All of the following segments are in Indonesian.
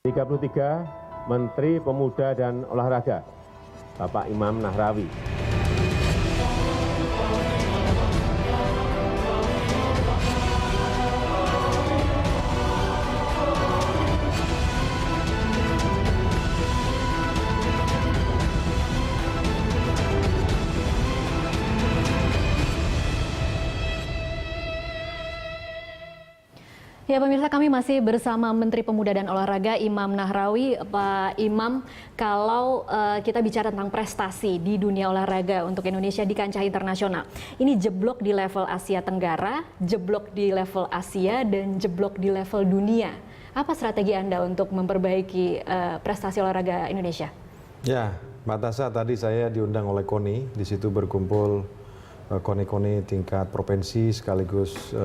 33 Menteri Pemuda dan Olahraga, Bapak Imam Nahrawi. Ya pemirsa, kami masih bersama Menteri Pemuda dan Olahraga Imam Nahrawi. Pak Imam, kalau kita bicara tentang prestasi di dunia olahraga untuk Indonesia di kancah internasional, ini jeblok di level Asia Tenggara, jeblok di level Asia, dan jeblok di level dunia. Apa strategi Anda untuk memperbaiki prestasi olahraga Indonesia? Ya, Mbak Tasha, tadi saya diundang oleh KONI, di situ berkumpul KONI-KONI tingkat provinsi sekaligus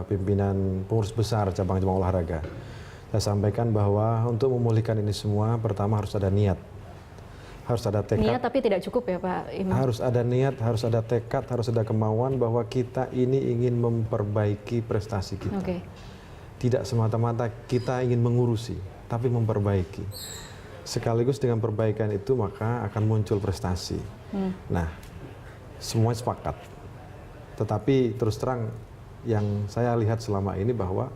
pimpinan pengurus besar cabang-cabang olahraga. Saya sampaikan bahwa untuk memulihkan ini semua, pertama harus ada niat, harus ada tekad. Niat tapi tidak cukup ya Pak Imam? Harus ada niat, harus ada tekad, harus ada kemauan bahwa kita ini ingin memperbaiki prestasi kita. Okay. Tidak semata-mata kita ingin mengurusi, tapi memperbaiki. Sekaligus dengan perbaikan itu maka akan muncul prestasi. Nah, semua sepakat, tetapi terus terang yang saya lihat selama ini bahwa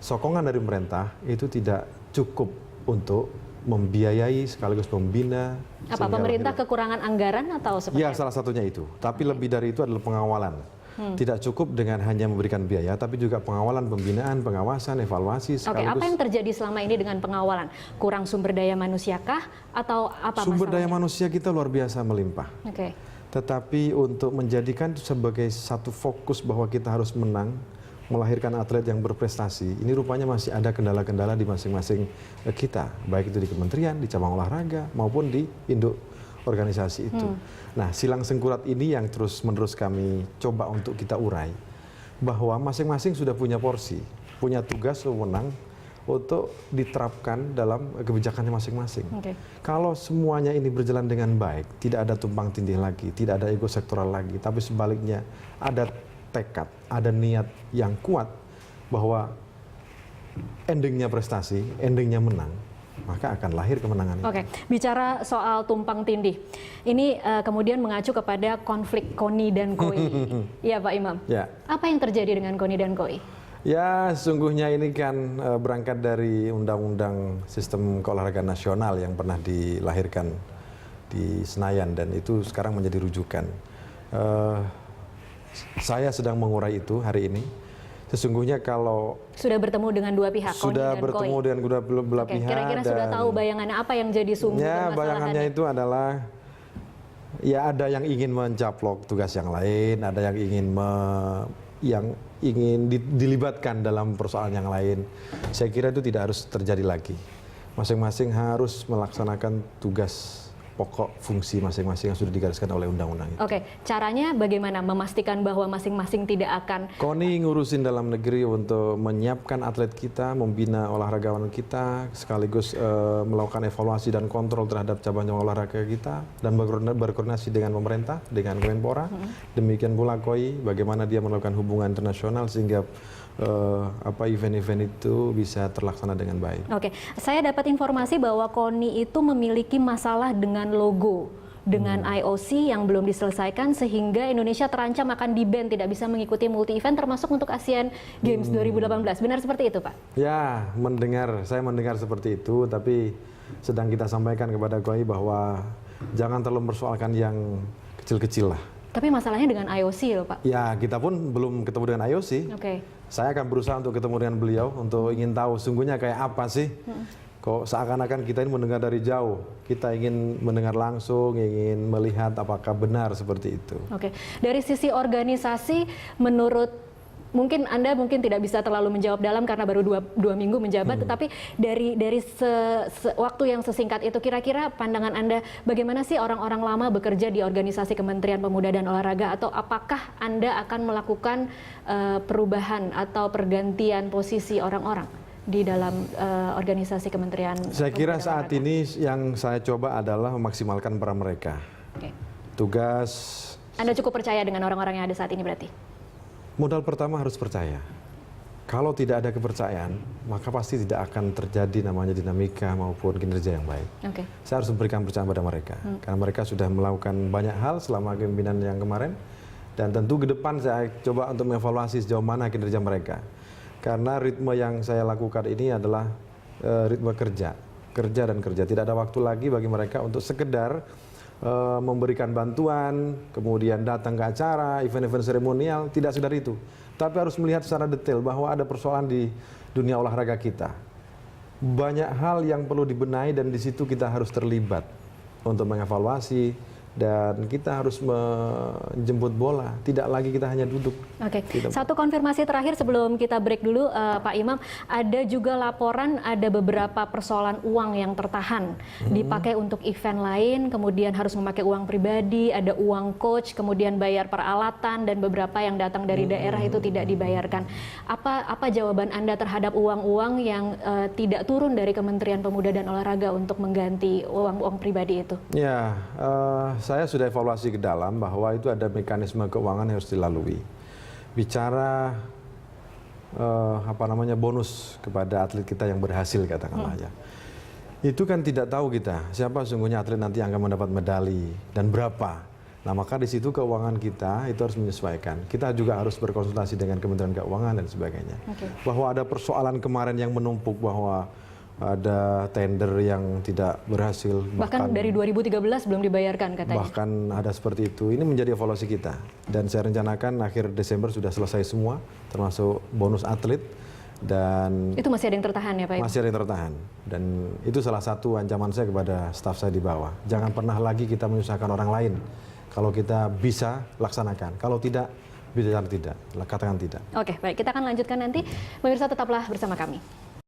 sokongan dari pemerintah itu tidak cukup untuk membiayai sekaligus membina. Apa pemerintah kekurangan anggaran atau seperti ya, salah satunya itu. Tapi lebih dari itu adalah pengawalan. Tidak cukup dengan hanya memberikan biaya, tapi juga pengawalan, pembinaan, pengawasan, evaluasi. Oke, apa yang terjadi selama ini dengan pengawalan? Kurang sumber daya manusiakah atau apa Sumber masalahnya? daya manusia kita luar biasa melimpah. Oke. Tetapi untuk menjadikan itu sebagai satu fokus bahwa kita harus menang, melahirkan atlet yang berprestasi, ini rupanya masih ada kendala-kendala di masing-masing kita, baik itu di kementerian, di cabang olahraga, maupun di induk organisasi itu. Nah, silang sengkurat ini yang terus-menerus kami coba untuk kita urai, bahwa masing-masing sudah punya porsi, punya tugas wewenang untuk diterapkan dalam kebijakannya masing-masing. Okay. Kalau semuanya ini berjalan dengan baik, tidak ada tumpang tindih lagi, tidak ada ego sektoral lagi, tapi sebaliknya ada tekad, ada niat yang kuat bahwa endingnya prestasi, endingnya menang, maka akan lahir kemenangan itu. Oke, bicara soal tumpang tindih, ini kemudian mengacu kepada konflik KONI dan KOI. Iya Pak Imam, Ya. Apa yang terjadi dengan KONI dan KOI? Ya, sesungguhnya ini kan berangkat dari Undang-Undang Sistem Keolahragaan Nasional yang pernah dilahirkan di Senayan, dan itu sekarang menjadi rujukan. Saya sedang mengurai itu hari ini. Sesungguhnya kalau sudah bertemu dengan dua pihak, sudah KONI dan bertemu KOI. dengan kedua belah pihak. Kira-kira sudah tahu bayangannya apa yang jadi sumber Ya, permasalahannya? bayangannya itu adalah ya ada yang ingin mencaplok tugas yang lain, ada yang ingin dilibatkan dalam persoalan yang lain. Saya kira itu tidak harus terjadi lagi. Masing-masing harus melaksanakan tugas pokok fungsi masing-masing yang sudah digariskan oleh undang-undang itu. Oke, caranya bagaimana memastikan bahwa masing-masing tidak akan... KONI ngurusin dalam negeri untuk menyiapkan atlet kita, membina olahragawan kita, sekaligus melakukan evaluasi dan kontrol terhadap cabang-cabang olahraga kita, dan berkoordinasi dengan pemerintah, dengan Kemenpora. Demikian pula KOI, bagaimana dia melakukan hubungan internasional sehingga event-event itu bisa terlaksana dengan baik. Oke, saya dapat informasi bahwa KONI itu memiliki masalah dengan logo, dengan IOC yang belum diselesaikan sehingga Indonesia terancam akan di-ban, tidak bisa mengikuti multi-event termasuk untuk Asian Games 2018. Benar seperti itu, Pak? Ya, saya mendengar seperti itu, tapi sedang kita sampaikan kepada KOI bahwa jangan terlalu mempersoalkan yang kecil-kecil lah. Tapi masalahnya dengan IOC loh, Pak. Ya, kita pun belum ketemu dengan IOC. Oke. Saya akan berusaha untuk ketemu dengan beliau untuk ingin tahu sungguhnya kayak apa sih. Kok seakan-akan kita ini mendengar dari jauh. Kita ingin mendengar langsung, ingin melihat apakah benar seperti itu. Oke. Dari sisi organisasi, menurut Anda mungkin tidak bisa terlalu menjawab dalam karena baru dua minggu menjabat, tetapi dari waktu yang sesingkat itu, kira-kira pandangan Anda bagaimana sih orang-orang lama bekerja di organisasi Kementerian Pemuda dan Olahraga, atau apakah Anda akan melakukan perubahan atau pergantian posisi orang-orang di dalam organisasi Kementerian Pemuda dan Olahraga? Saya kira saat ini yang saya coba adalah memaksimalkan peran mereka. Oke. Tugas... Anda cukup percaya dengan orang-orang yang ada saat ini berarti? Modal pertama harus percaya. Kalau tidak ada kepercayaan, maka pasti tidak akan terjadi namanya dinamika maupun kinerja yang baik. Oke. Saya harus memberikan kepercayaan pada mereka, karena mereka sudah melakukan banyak hal selama kepemimpinan yang kemarin, dan tentu ke depan saya coba untuk mengevaluasi sejauh mana kinerja mereka. Karena ritme yang saya lakukan ini adalah ritme kerja dan kerja. Tidak ada waktu lagi bagi mereka untuk sekedar memberikan bantuan, kemudian datang ke acara, event-event seremonial, tidak sekedar itu. Tapi harus melihat secara detail bahwa ada persoalan di dunia olahraga kita. Banyak hal yang perlu dibenahi dan di situ kita harus terlibat untuk mengevaluasi dan kita harus menjemput bola. Tidak lagi kita hanya duduk. Oke. Satu konfirmasi terakhir sebelum kita break dulu, Pak Imam. Ada juga laporan ada beberapa persoalan uang yang tertahan dipakai untuk event lain, kemudian harus memakai uang pribadi, ada uang coach, kemudian bayar peralatan dan beberapa yang datang dari daerah itu tidak dibayarkan. Apa jawaban Anda terhadap uang-uang yang tidak turun dari Kementerian Pemuda dan Olahraga untuk mengganti uang-uang pribadi itu? Ya, saya sudah evaluasi ke dalam bahwa itu ada mekanisme keuangan yang harus dilalui. Bicara bonus kepada atlet kita yang berhasil katakanlah ya. Itu kan tidak tahu kita siapa sungguhnya atlet nanti yang akan mendapat medali dan berapa. Nah, maka di situ keuangan kita itu harus menyesuaikan. Kita juga harus berkonsultasi dengan Kementerian Keuangan dan sebagainya. Bahwa ada persoalan kemarin yang menumpuk bahwa ada tender yang tidak berhasil. Bahkan dari 2013 belum dibayarkan katanya. Bahkan ada seperti itu. Ini menjadi evaluasi kita. Dan saya rencanakan akhir Desember sudah selesai semua, termasuk bonus atlet. Dan itu masih ada yang tertahan ya Pak? Masih ada yang tertahan. Dan itu salah satu ancaman saya kepada staf saya di bawah. Jangan pernah lagi kita menyusahkan orang lain. Kalau kita bisa, laksanakan. Kalau tidak, bicara tidak. Katakan tidak. Oke, baik. Kita akan lanjutkan nanti. Pemirsa tetaplah bersama kami.